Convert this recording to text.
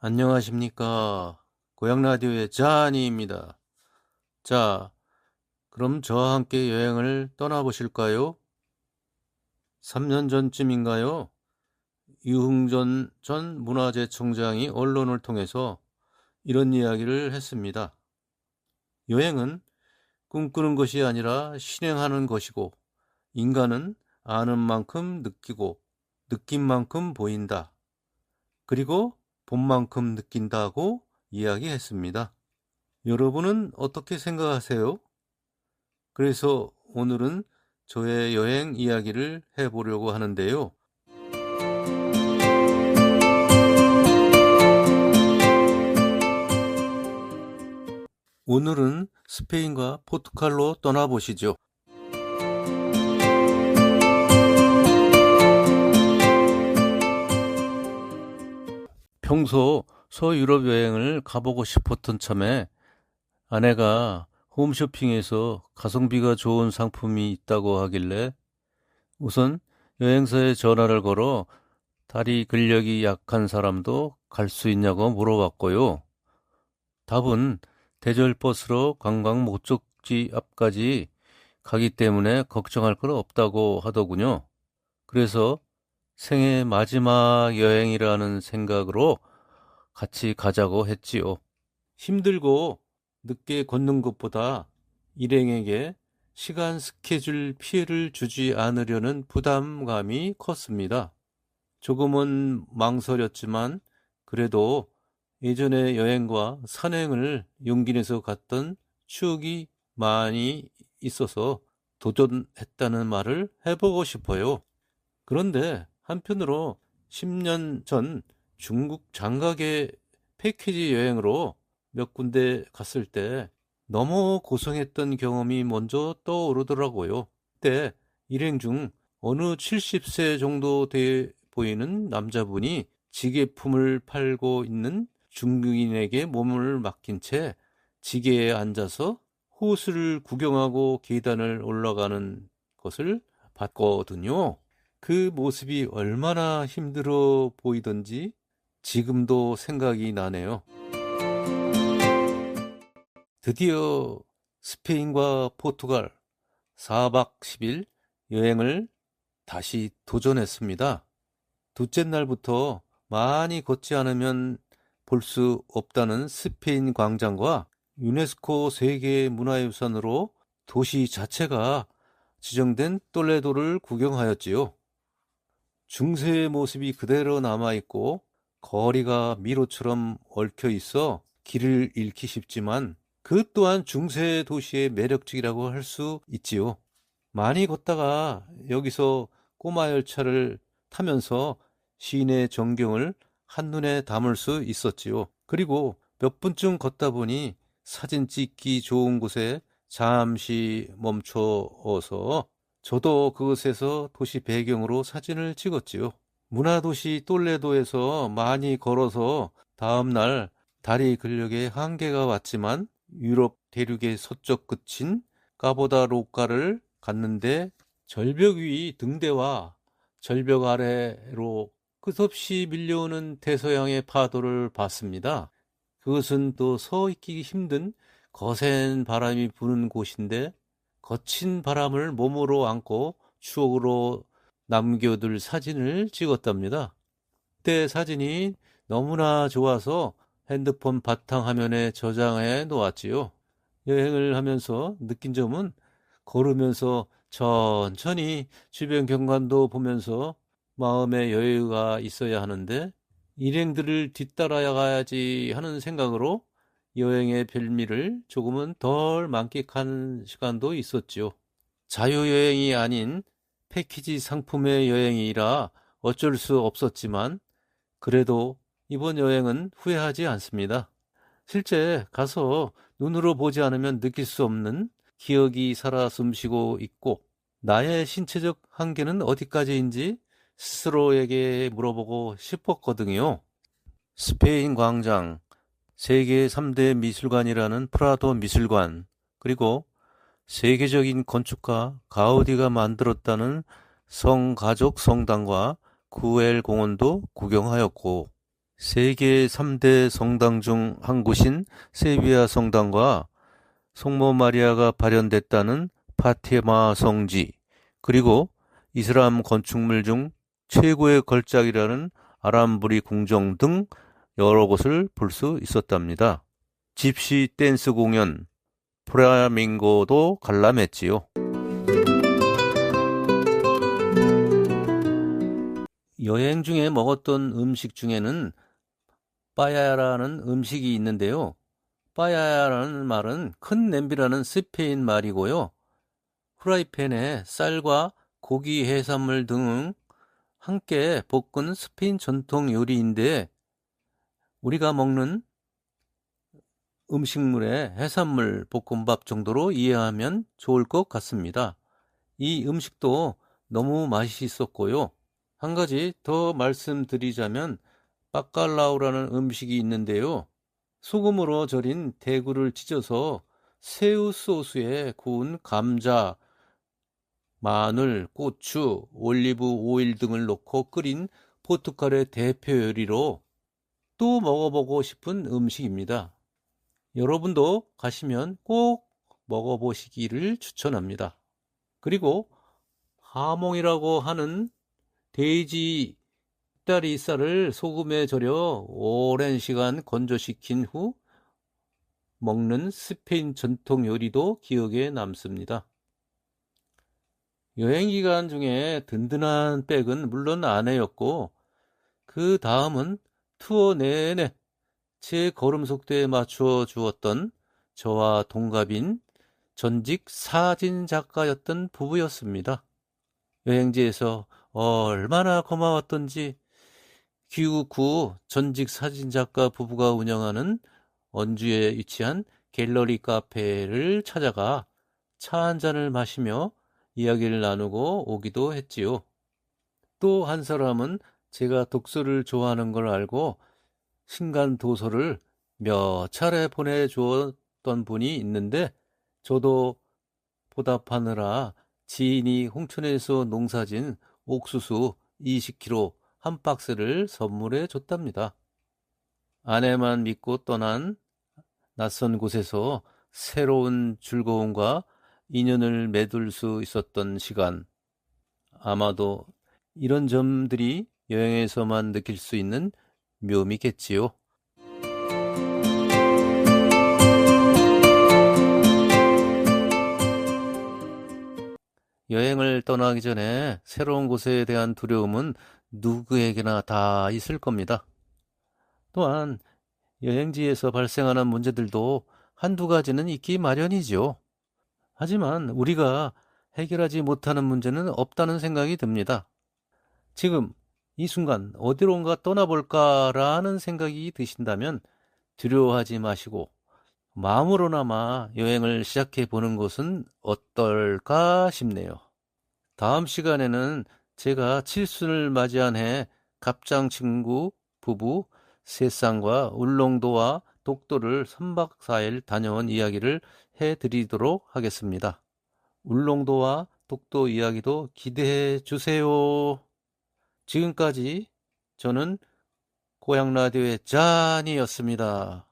안녕하십니까. 고향라디오의 자니입니다. 자, 그럼 저와 함께 여행을 떠나보실까요? 3년 전쯤인가요? 유흥전 전 문화재청장이 언론을 통해서 이런 이야기를 했습니다. 여행은 꿈꾸는 것이 아니라 실행하는 것이고, 인간은 아는 만큼 느끼고, 느낀 만큼 보인다. 그리고 본 만큼 느낀다고 이야기했습니다. 여러분은 어떻게 생각하세요? 그래서 오늘은 저의 여행 이야기를 해보려고 하는데요. 오늘은 스페인과 포르투갈로 떠나보시죠. 평소 서유럽 여행을 가보고 싶었던 참에 아내가 홈쇼핑에서 가성비가 좋은 상품이 있다고 하길래 우선 여행사에 전화를 걸어 다리 근력이 약한 사람도 갈 수 있냐고 물어봤고요. 답은 대절버스로 관광 목적지 앞까지 가기 때문에 걱정할 건 없다고 하더군요. 그래서 생애 마지막 여행이라는 생각으로 같이 가자고 했지요. 힘들고 늦게 걷는 것보다 일행에게 시간 스케줄 피해를 주지 않으려는 부담감이 컸습니다. 조금은 망설였지만 그래도 예전에 여행과 산행을 용기 내서 갔던 추억이 많이 있어서 도전했다는 말을 해보고 싶어요. 그런데 한편으로 10년 전 중국 장가게 패키지 여행으로 몇 군데 갔을 때 너무 고생했던 경험이 먼저 떠오르더라고요. 그때 일행 중 어느 70세 정도 돼 보이는 남자분이 지게품을 팔고 있는 중국인에게 몸을 맡긴 채 지게에 앉아서 호수를 구경하고 계단을 올라가는 것을 봤거든요. 그 모습이 얼마나 힘들어 보이던지 지금도 생각이 나네요. 드디어 스페인과 포르투갈 4박 10일 여행을 다시 도전했습니다. 둘째 날부터 많이 걷지 않으면 볼 수 없다는 스페인 광장과 유네스코 세계 문화유산으로 도시 자체가 지정된 똘레도를 구경하였지요. 중세의 모습이 그대로 남아있고 거리가 미로처럼 얽혀 있어 길을 잃기 쉽지만 그 또한 중세 도시의 매력적이라고 할 수 있지요. 많이 걷다가 여기서 꼬마 열차를 타면서 시내 전경을 한눈에 담을 수 있었지요. 그리고 몇 분쯤 걷다 보니 사진 찍기 좋은 곳에 잠시 멈춰서 저도 그곳에서 도시 배경으로 사진을 찍었지요. 문화도시 똘레도에서 많이 걸어서 다음날 다리 근력에 한계가 왔지만 유럽 대륙의 서쪽 끝인 까보다로가를 갔는데 절벽 위 등대와 절벽 아래로 끝없이 밀려오는 대서양의 파도를 봤습니다. 그것은 또 서 있기 힘든 거센 바람이 부는 곳인데 거친 바람을 몸으로 안고 추억으로 남겨둘 사진을 찍었답니다. 그때 사진이 너무나 좋아서 핸드폰 바탕화면에 저장해 놓았지요. 여행을 하면서 느낀 점은 걸으면서 천천히 주변 경관도 보면서 마음의 여유가 있어야 하는데 일행들을 뒤따라야 가야지 하는 생각으로 여행의 별미를 조금은 덜 만끽한 시간도 있었지요. 자유여행이 아닌 패키지 상품의 여행이라 어쩔 수 없었지만 그래도 이번 여행은 후회하지 않습니다. 실제 가서 눈으로 보지 않으면 느낄 수 없는 기억이 살아 숨쉬고 있고 나의 신체적 한계는 어디까지인지 스스로에게 물어보고 싶었거든요. 스페인 광장, 세계 3대 미술관이라는 프라도 미술관, 그리고 세계적인 건축가 가우디가 만들었다는 성가족 성당과 구엘 공원도 구경하였고 세계 3대 성당 중 한 곳인 세비야 성당과 성모 마리아가 발현됐다는 파티마 성지, 그리고 이슬람 건축물 중 최고의 걸작이라는 아람브리 궁정 등 여러 곳을 볼 수 있었답니다. 집시 댄스 공연, 플라밍고도 관람했지요. 여행 중에 먹었던 음식 중에는 빠야라는 음식이 있는데요. 빠야라는 말은 큰 냄비라는 스페인 말이고요. 프라이팬에 쌀과 고기, 해산물 등을 함께 볶은 스페인 전통 요리인데, 우리가 먹는 음식물에 해산물 볶음밥 정도로 이해하면 좋을 것 같습니다. 이 음식도 너무 맛있었고요. 한 가지 더 말씀드리자면 바칼라우라는 음식이 있는데요. 소금으로 절인 대구를 찢어서 새우 소스에 구운 감자, 마늘, 고추, 올리브 오일 등을 넣고 끓인 포르투갈의 대표 요리로 또 먹어보고 싶은 음식입니다. 여러분도 가시면 꼭 먹어보시기를 추천합니다. 그리고 하몽이라고 하는 돼지 다리살을 소금에 절여 오랜 시간 건조시킨 후 먹는 스페인 전통 요리도 기억에 남습니다. 여행 기간 중에 든든한 백은 물론 아내였고, 그 다음은 투어 내내 제 걸음 속도에 맞추어 주었던 저와 동갑인 전직 사진 작가였던 부부였습니다. 여행지에서 얼마나 고마웠던지 귀국 후 전직 사진작가 부부가 운영하는 원주에 위치한 갤러리 카페를 찾아가 차 한 잔을 마시며 이야기를 나누고 오기도 했지요. 또 한 사람은 제가 독서를 좋아하는 걸 알고 신간 도서를 몇 차례 보내주었던 분이 있는데, 저도 보답하느라 지인이 홍천에서 농사진 옥수수 20kg 한 박스를 선물해 줬답니다. 아내만 믿고 떠난 낯선 곳에서 새로운 즐거움과 인연을 맺을 수 있었던 시간, 아마도 이런 점들이 여행에서만 느낄 수 있는 묘미겠지요. 여행을 떠나기 전에 새로운 곳에 대한 두려움은 누구에게나 다 있을 겁니다. 또한 여행지에서 발생하는 문제들도 한두 가지는 있기 마련이죠. 하지만 우리가 해결하지 못하는 문제는 없다는 생각이 듭니다. 지금 이 순간 어디론가 떠나볼까라는 생각이 드신다면 두려워하지 마시고 마음으로나마 여행을 시작해 보는 것은 어떨까 싶네요. 다음 시간에는 제가 칠순을 맞이한 해 갑장 친구 부부 셋쌍과 울릉도와 독도를 3박 4일 다녀온 이야기를 해드리도록 하겠습니다. 울릉도와 독도 이야기도 기대해 주세요. 지금까지 저는 고향 라디오의 잔이었습니다.